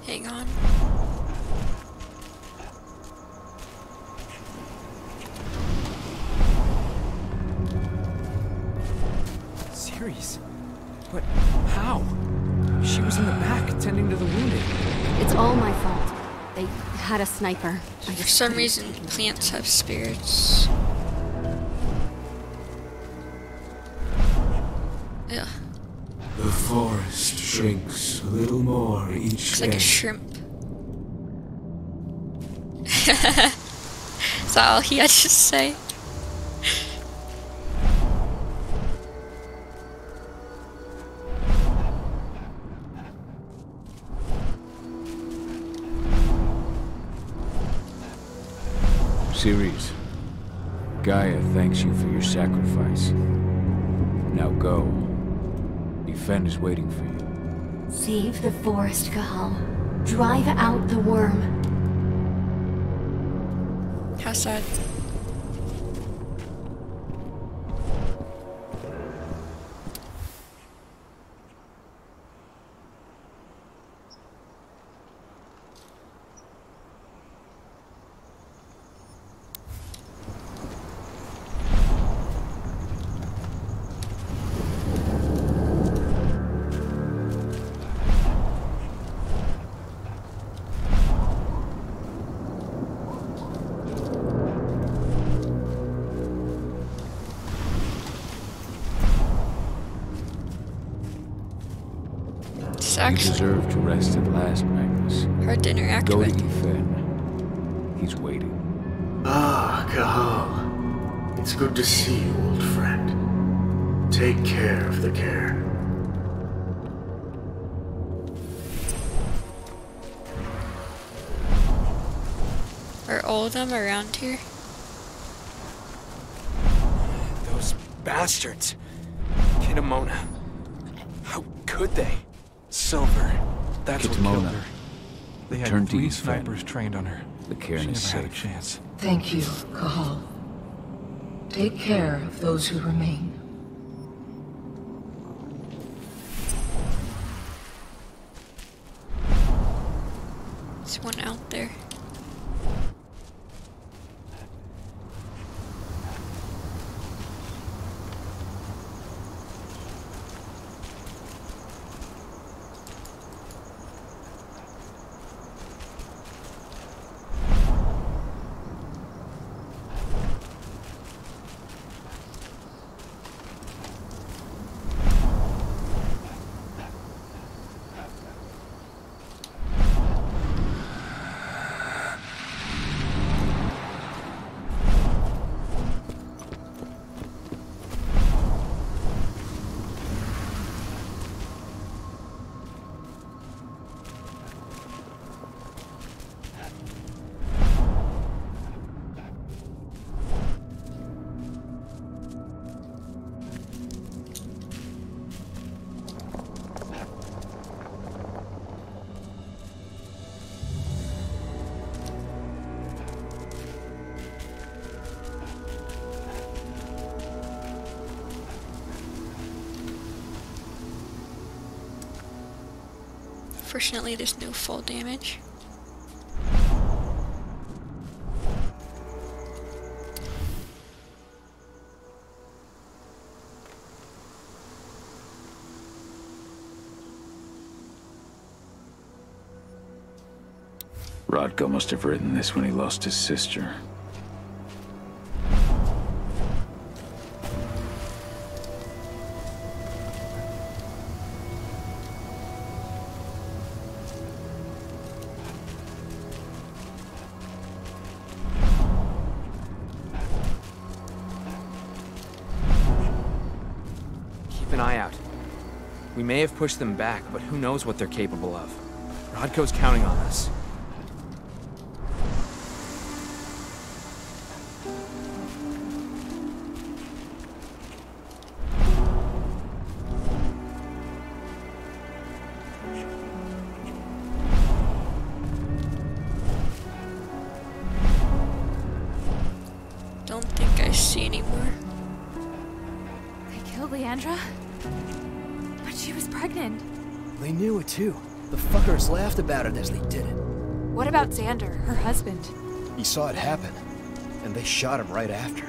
Hang on. Series? But how? She was in the back, tending to the wounded. It's all my fault. They had a sniper. For some reason, plants have spirits. Ugh. The forest shrinks a little more each Looks day. like a shrimp. Is that all he had to say? Ceres, Gaia thanks you for your sacrifice. Now go. Defend is waiting for you. Save the forest, Cahal. Drive out the worm. How sad. You deserve to rest at last, Magnus. Hard to interact Go with. to Ethan. He's waiting. Ah, Cahal. It's good to see you, old friend. Take care of the cairn. Are all of them around here? Those bastards. Kinemona. How could they? Silver. That's what killed her. They Return had to 3 Ethan. snipers trained on her. The cairn She is never had a safe. chance. Thank you, Cahal. Take care of those who remain. There's one out there. Fortunately, there's no fall damage. Rodko must have written this when he lost his sister. Keep an eye out. We may have pushed them back, but who knows what they're capable of. Rodko's counting on us. Don't think I see anymore. They killed Leandra? But she was pregnant. They knew it too. The fuckers laughed about it as they did it. What about Xander, her husband? He saw it happen, and they shot him right after.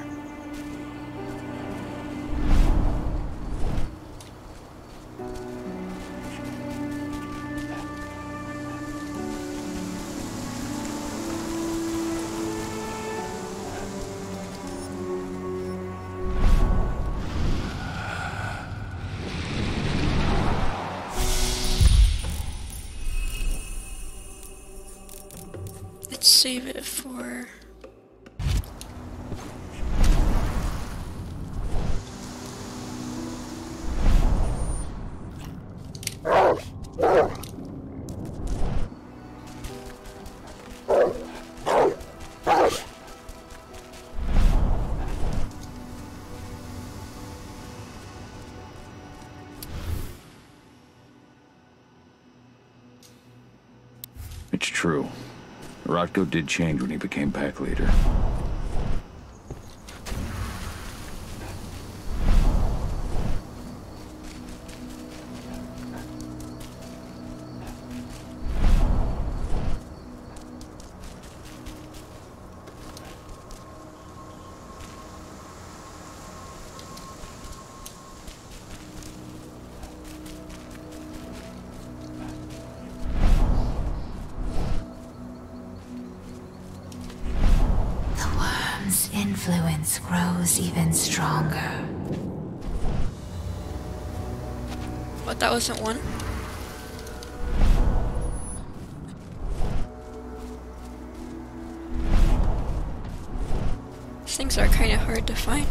Let's save it for... It's true. Rodko did change when he became pack leader. Influence grows even stronger. What, that wasn't one? These things are kind of hard to find.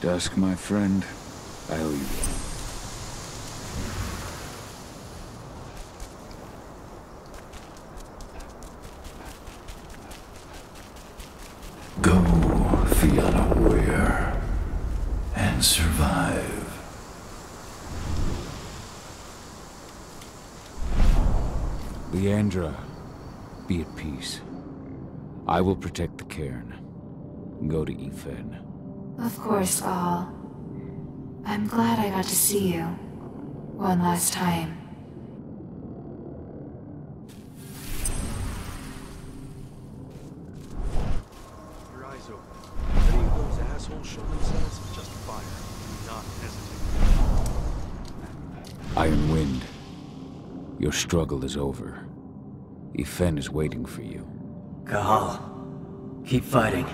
Dusk, my friend, I owe you one. Go, Fiona Warrior, and survive. Leandra, be at peace. I will protect the cairn. Go to Ethan. Of course, Gahal. I'm glad I got to see you. One last time. Your eyes open. If any of those assholes show themselves, just fire. Do not hesitate. Iron Wind, your struggle is over. Ethan is waiting for you. Gahal, keep fighting.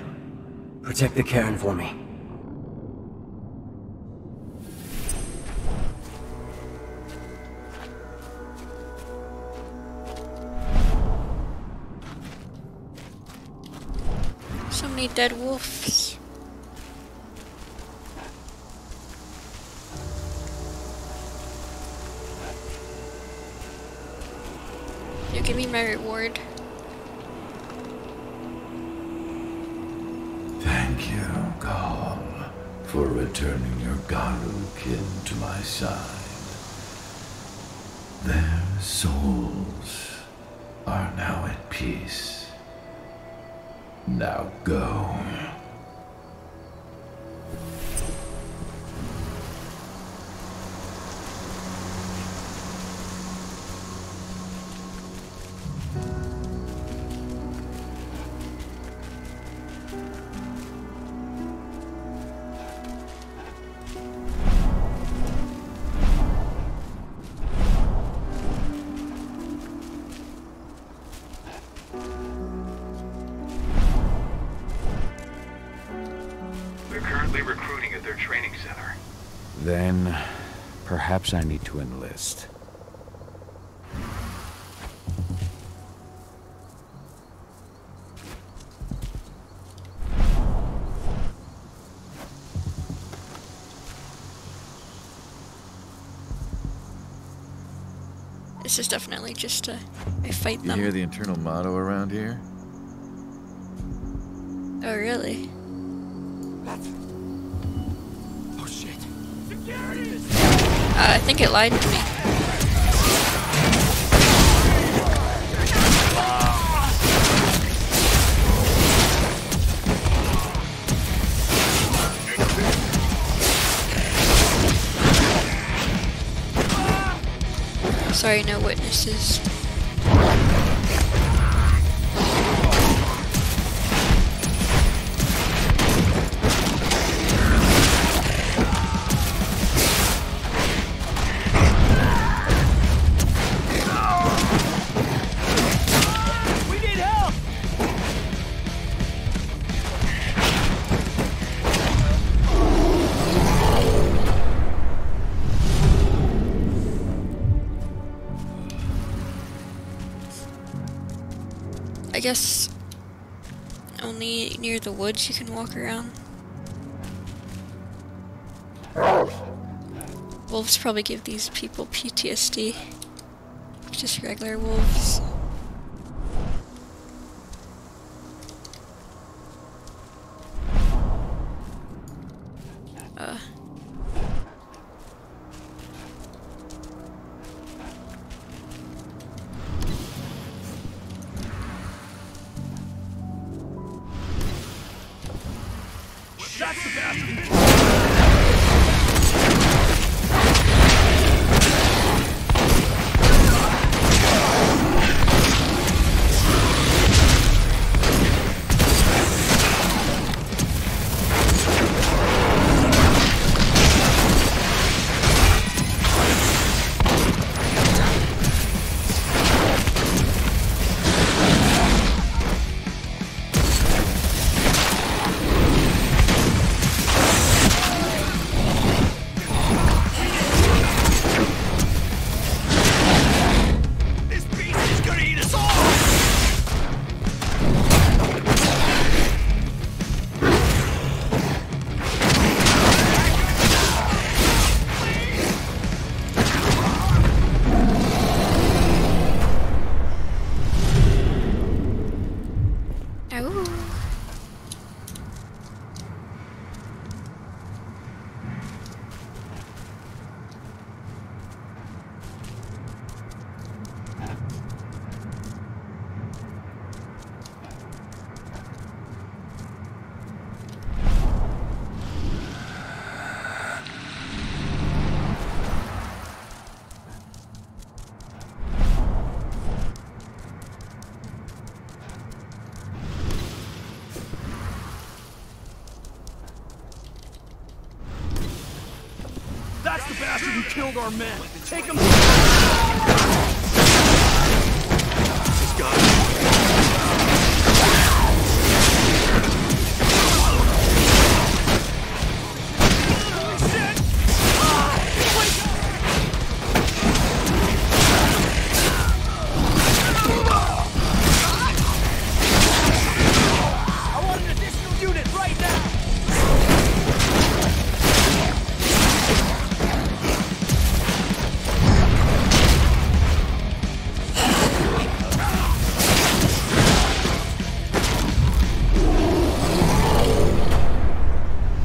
Protect the cairn for me. So many dead wolves. You give me my reward. Thank you, Gahal, for returning your Garu kin to my side. Their souls are now at peace. Now go. Recruiting at their training center. Then, perhaps I need to enlist. This is definitely just I fight them. You hear the internal motto around here? Oh, really? Oh shit. Security! I think it lied to me. Sorry, no witnesses. I guess only near the woods you can walk around. Wolves probably give these people PTSD. Just regular wolves. That's the bastard! That's the bastard who killed our men. Take him. He's got it.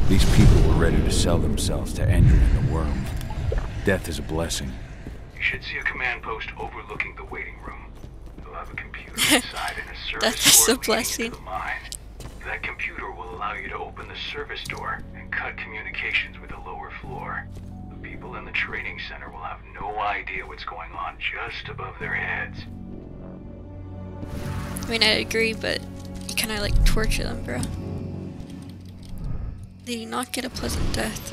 These people were ready to sell themselves to Endrin and the Worm. Death is a blessing. You should see a command post overlooking the waiting room. You'll have a computer inside and a service door leading to the mine. That computer will allow you to open the service door and cut communications with the lower floor. The people in the training center will have no idea what's going on just above their heads. I mean, I agree, but you kinda like torture them, bro. They do not get a pleasant death.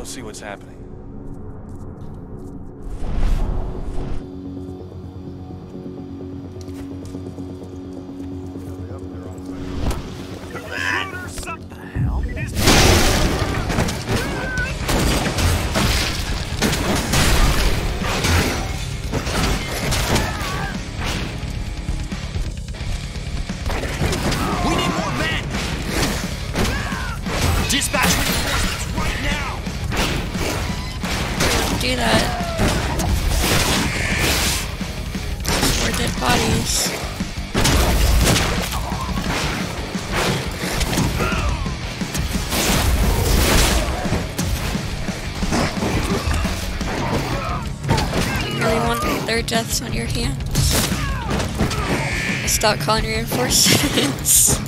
See what's happening. We need more men! Dispatch reinforcements right now! Do that. More dead bodies. You really want their deaths on your hands? Stop calling reinforcements.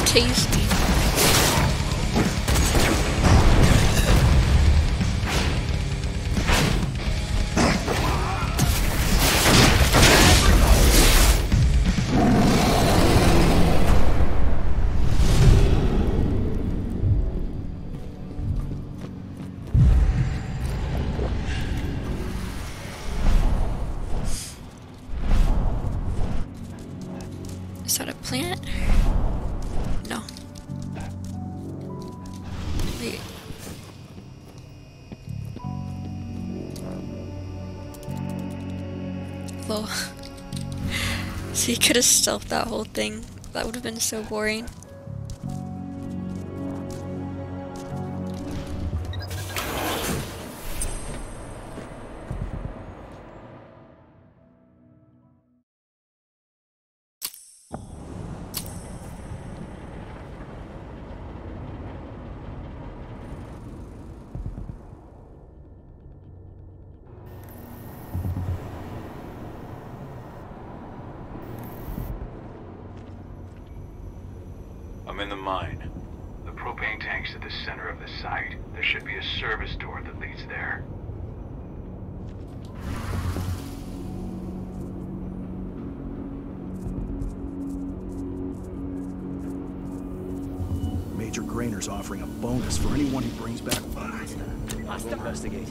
Tase me. Is that a plant? No. Wait. Lol. So you could have stealthed that whole thing. That would have been so boring. I'm in the mine. The propane tank's at the center of the site. There should be a service door that leads there. Major Grainer's offering a bonus for anyone who brings back weapons. We'll investigate.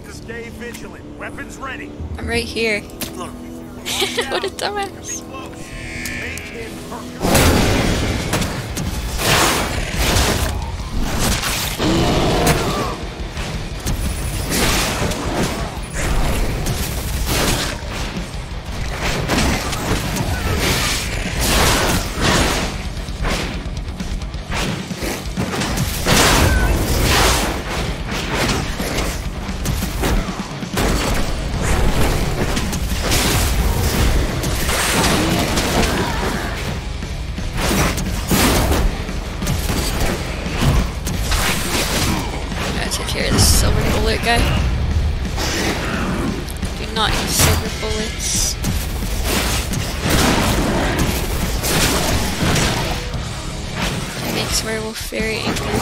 Stay vigilant. Weapons ready. I'm right here. Look. What a dumbass. Make him hurt. not use silver bullets. It makes Werewolf very angry.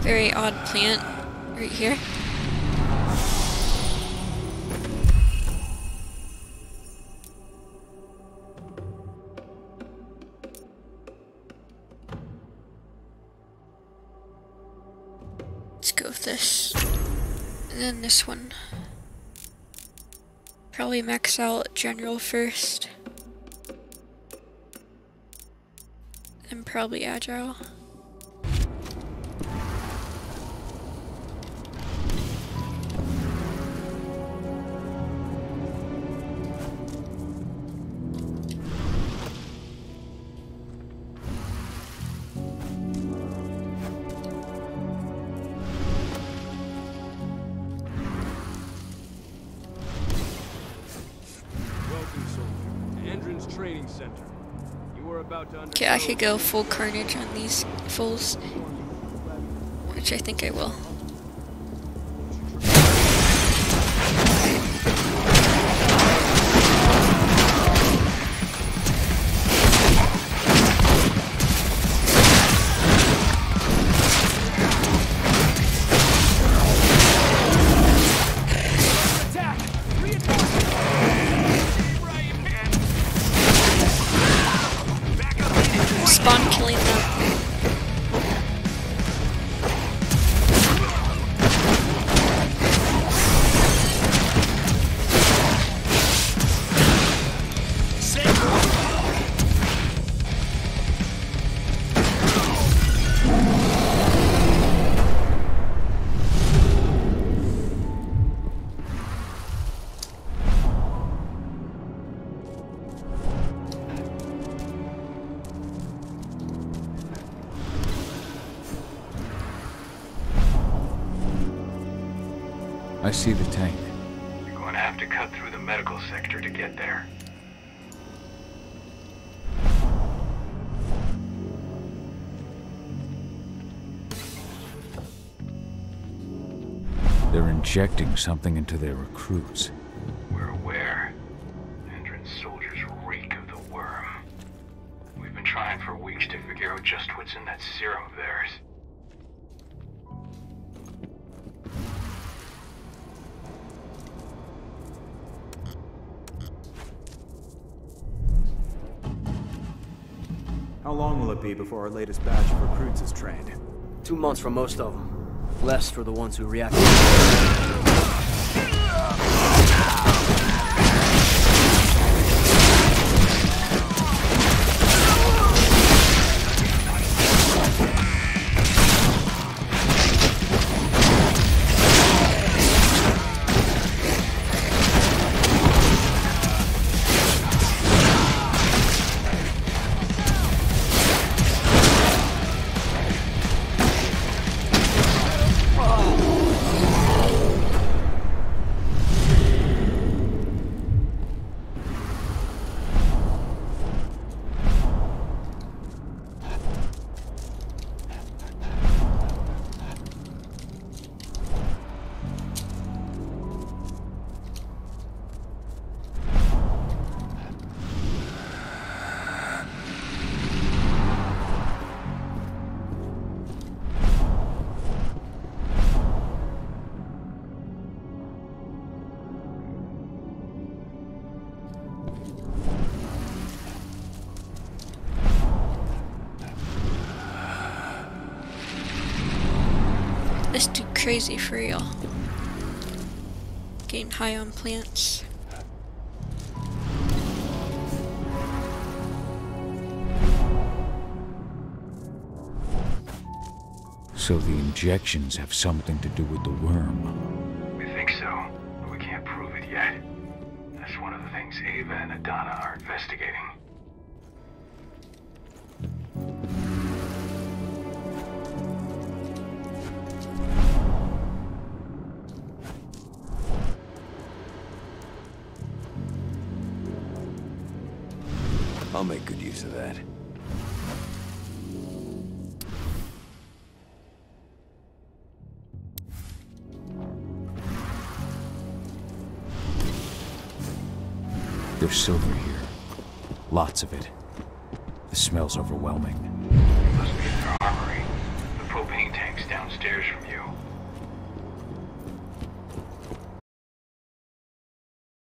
Very odd plant right here. Let's go with this. And then this one. Probably max out General first. And probably Agile. Training center. You were about to Okay, I could go full carnage on these fools, which I think I will. Spawn killing them. I see the tank. You're going to have to cut through the medical sector to get there. They're injecting something into their recruits. We're aware. Endron's soldiers reek of the worm. We've been trying for weeks to figure out just what's in that serum of theirs. How long will it be before our latest batch of recruits is trained? 2 months for most of them. Less for the ones who react. This too crazy for real. Getting high on plants. So the injections have something to do with the worm. We think so, but we can't prove it yet. That's one of the things Ava and Adana are investigating. I'll make good use of that. There's silver here. Lots of it. The smell's overwhelming. Must be in their armory. The propane tank's downstairs from you.